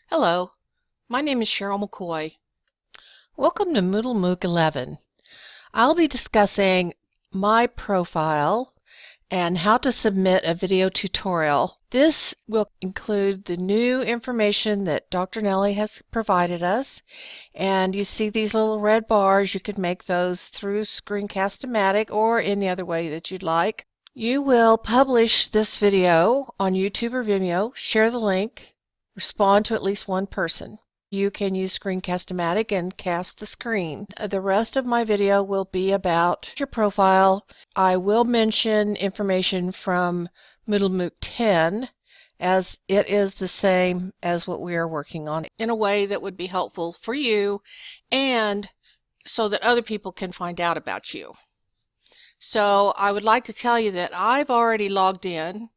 Hello, my name is Cheryl McCoy. Welcome to Moodle MOOC 11. I'll be discussing my profile and how to submit a video tutorial. This will include the new information that Dr. Nellie has provided us, and you see these little red bars. You can make those through Screencast-O-Matic or any other way that you'd like. You will publish this video on YouTube or Vimeo, share the link, respond to at least one person. You can use Screencast-O-Matic and cast the screen. The rest of my video will be about your profile. I will mention information from Moodle MOOC 10 as it is the same as what we are working on in a way that would be helpful for you and so that other people can find out about you. So I would like to tell you that I've already logged in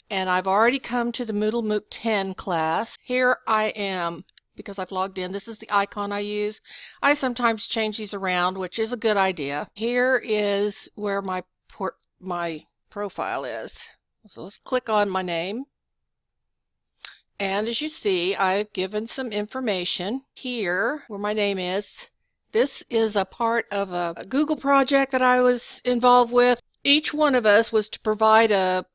and I've already come to the Moodle MOOC 10 class. Here I am because I've logged in. This is the icon I use. I sometimes change these around, which is a good idea. Here is where my profile is. So let's click on my name. And as you see, I've given some information here where my name is. This is a part of a Google project that I was involved with. Each one of us was to provide a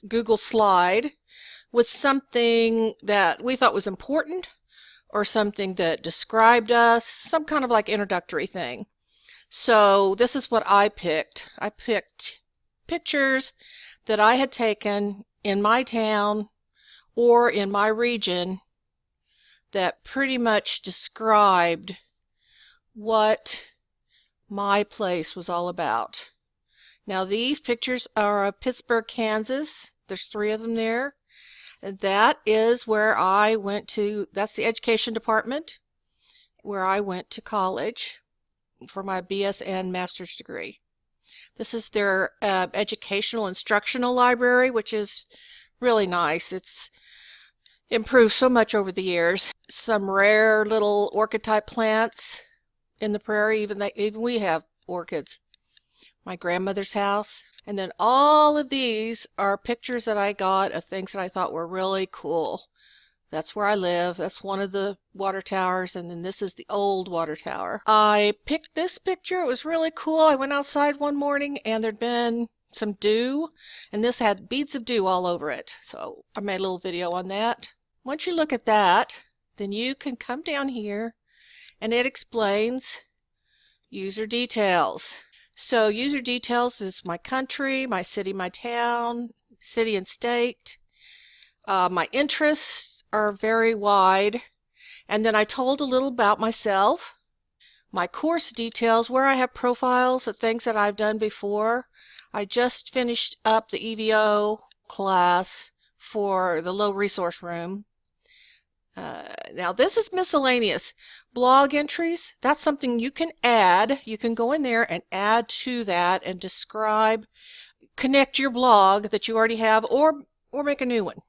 Google slide with something that we thought was important or something that described us, some kind of like introductory thing. So this is what I picked. I picked pictures that I had taken in my town or in my region that pretty much described what my place was all about. Now these pictures are of Pittsburgh, Kansas. There's 3 of them there. That is where I went to, that's the education department, where I went to college for my BSN master's degree. This is their educational instructional library, which is really nice. It's improved so much over the years. Some rare little orchid type plants in the prairie, even we have orchids. My grandmother's house. And then all of these are pictures that I got of things that I thought were really cool. That's where I live. That's one of the water towers, and then this is the old water tower. I picked this picture. It was really cool. I went outside one morning and there'd been some dew, and this had beads of dew all over it. So I made a little video on that. Once you look at that, then you can come down here and it explains user details. So user details is my country, my city, my town, city and state. My interests are very wide. And then I told a little about myself. My course details, where I have profiles of things that I've done before. I just finished up the EVO class for the low resource room. Now this is miscellaneous. Blog entries, that's something you can add. You can go in there and add to that and describe, connect your blog that you already have or make a new one.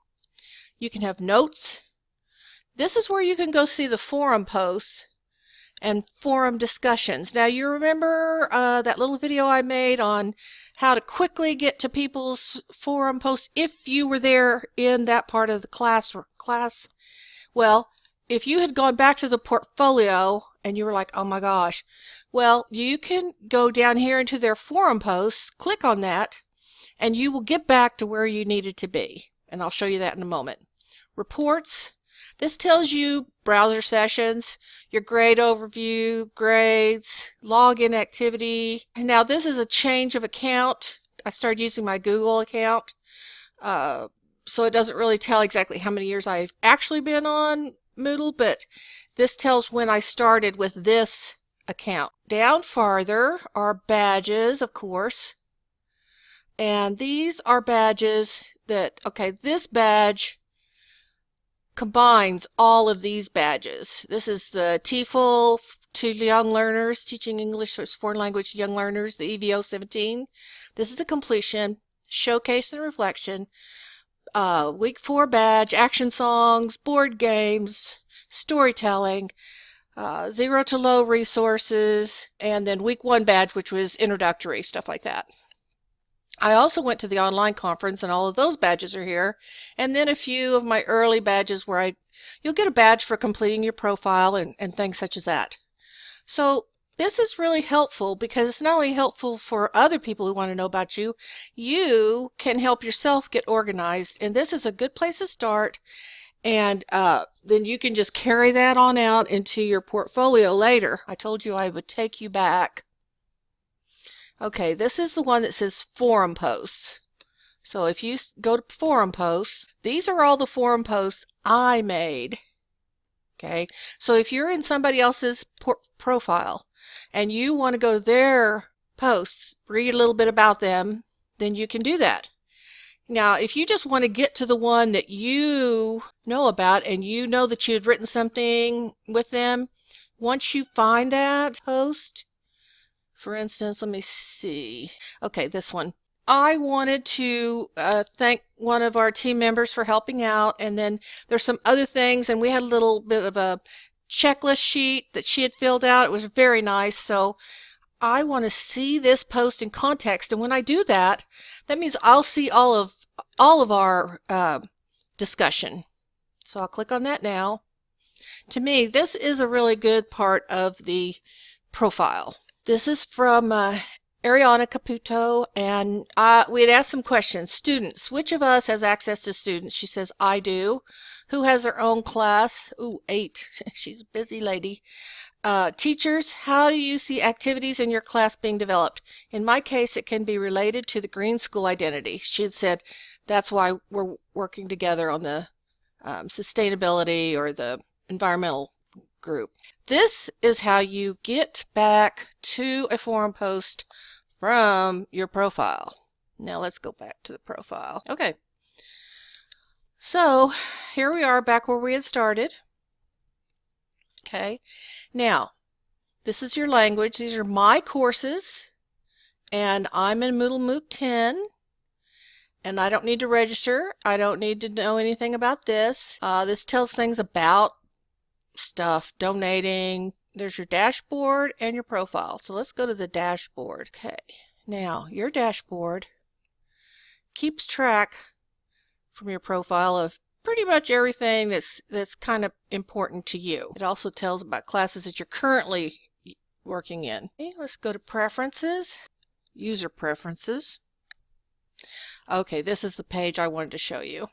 You can have notes. This is where you can go see the forum posts and forum discussions. Now you remember that little video I made on how to quickly get to people's forum posts if you were there in that part of the class. Well, if you had gone back to the portfolio and you were like, oh my gosh, well, you can go down here into their forum posts, click on that, and you will get back to where you needed to be. And I'll show you that in a moment. Reports. This tells you browser sessions, your grade overview, grades, login activity. Now this is a change of account. I started using my Google account. So it doesn't really tell exactly how many years I've actually been on Moodle, but this tells when I started with this account. Down farther are badges, of course. And these are badges that, okay, this badge combines all of these badges. This is the TEFL to young learners, teaching English as foreign language to young learners, the EVO 17. This is the completion, showcase and reflection. Week 4 badge, action songs, board games, storytelling, 0 to low resources, and then week 1 badge, which was introductory, stuff like that. I also went to the online conference, and all of those badges are here. And then a few of my early badges where you'll get a badge for completing your profile and things such as that. So this is really helpful because it's not only helpful for other people who want to know about you, you can help yourself get organized. And this is a good place to start. And then you can just carry that on out into your portfolio later. I told you I would take you back. Okay, this is the one that says forum posts. So if you go to forum posts, these are all the forum posts I made. Okay, so if you're in somebody else's profile and you want to go to their posts, read a little bit about them, then you can do that. Now, if you just want to get to the one that you know about and you know that you had written something with them, once you find that post, for instance, let me see. Okay, this one. I wanted to thank one of our team members for helping out, and then there's some other things, and we had a little bit of a checklist sheet that she had filled out. It was very nice, so I want to see this post in context, and when I do that, that means I'll see all of our discussion. So I'll click on that now. To me, this is a really good part of the profile. This is from Ariana Caputo, and we had asked some questions. Students, which of us has access to students? She says, I do. Who has their own class? Ooh, 8. She's a busy lady. Teachers, how do you see activities in your class being developed? In my case, it can be related to the green school identity. She had said that's why we're working together on the sustainability or the environmental group. This is how you get back to a forum post from your profile. Now let's go back to the profile. Okay. So here we are back where we had started. Okay. Now, this is your language. These are my courses, and I'm in Moodle MOOC 10, and I don't need to register. I don't need to know anything about this. This tells things about stuff, donating. There's your dashboard and your profile. So let's go to the dashboard. Okay, now your dashboard keeps track from your profile of pretty much everything that's kind of important to you. It also tells about classes that you're currently working in. Okay, let's go to preferences, user preferences. Okay, this is the page I wanted to show you.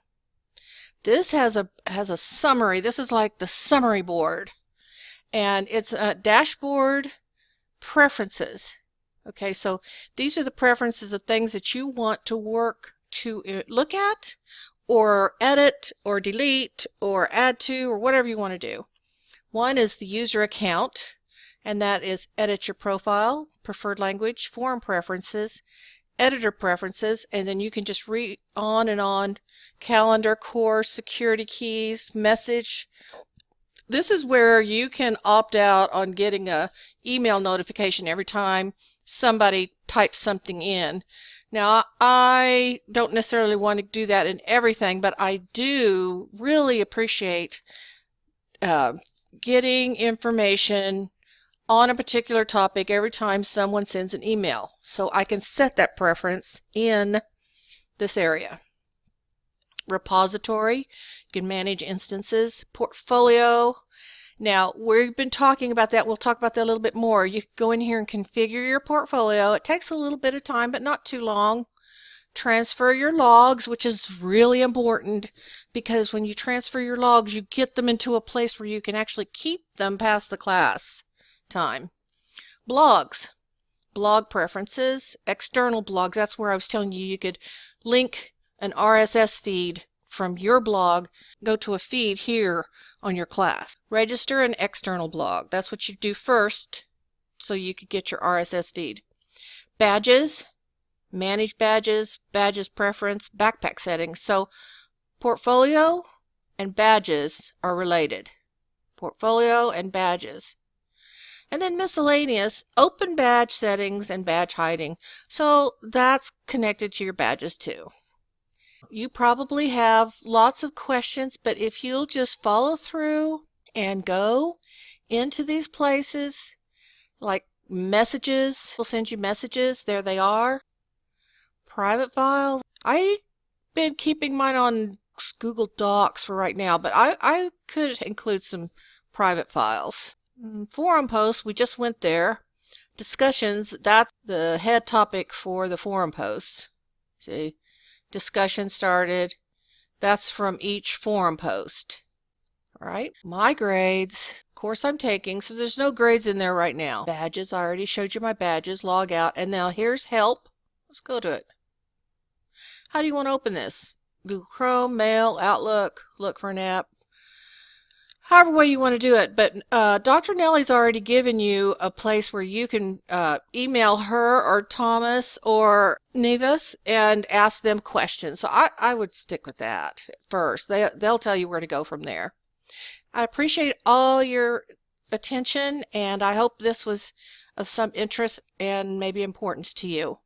This has a summary. This is like the summary board, and it's a dashboard preferences. Okay, so these are the preferences of things that you want to work to look at or edit or delete or add to or whatever you want to do. One is the user account, and that is edit your profile, preferred language, forum preferences, editor preferences, and then you can just read on and on. Calendar, course, security keys, message. This is where you can opt out on getting a email notification every time somebody types something in. Now, I don't necessarily want to do that in everything, but I do really appreciate getting information on a particular topic every time someone sends an email. So I can set that preference in this area. Repository, you can manage instances. Portfolio. Now, we've been talking about that. We'll talk about that a little bit more. You can go in here and configure your portfolio. It takes a little bit of time, but not too long. Transfer your logs, which is really important because when you transfer your logs, you get them into a place where you can actually keep them past the class time. Blogs. Blog preferences. External blogs. That's where I was telling you could link an RSS feed from your blog, go to a feed here on your class. Register an external blog. That's what you do first so you could get your RSS feed. Badges, manage badges, badges preference, backpack settings. So portfolio and badges are related. Portfolio and badges. And then miscellaneous, open badge settings and badge hiding. So that's connected to your badges too. You probably have lots of questions, but if you'll just follow through and go into these places, like messages, we'll send you messages, there they are. private files. I've been keeping mine on Google Docs for right now, but I could include some private files. Forum posts, we just went there. Discussions, that's the head topic for the forum posts. See, discussion started. That's from each forum post. All right, my grades, course I'm taking, so there's no grades in there right now. Badges, I already showed you my badges. Log out, and now here's help. Let's go to it. How do you want to open this? Google Chrome, Mail, Outlook, look for an app. However way you want to do it, but Dr. Nellie's already given you a place where you can email her or Thomas or Nevis and ask them questions. So I would stick with that first. They'll tell you where to go from there. I appreciate all your attention, and I hope this was of some interest and maybe importance to you.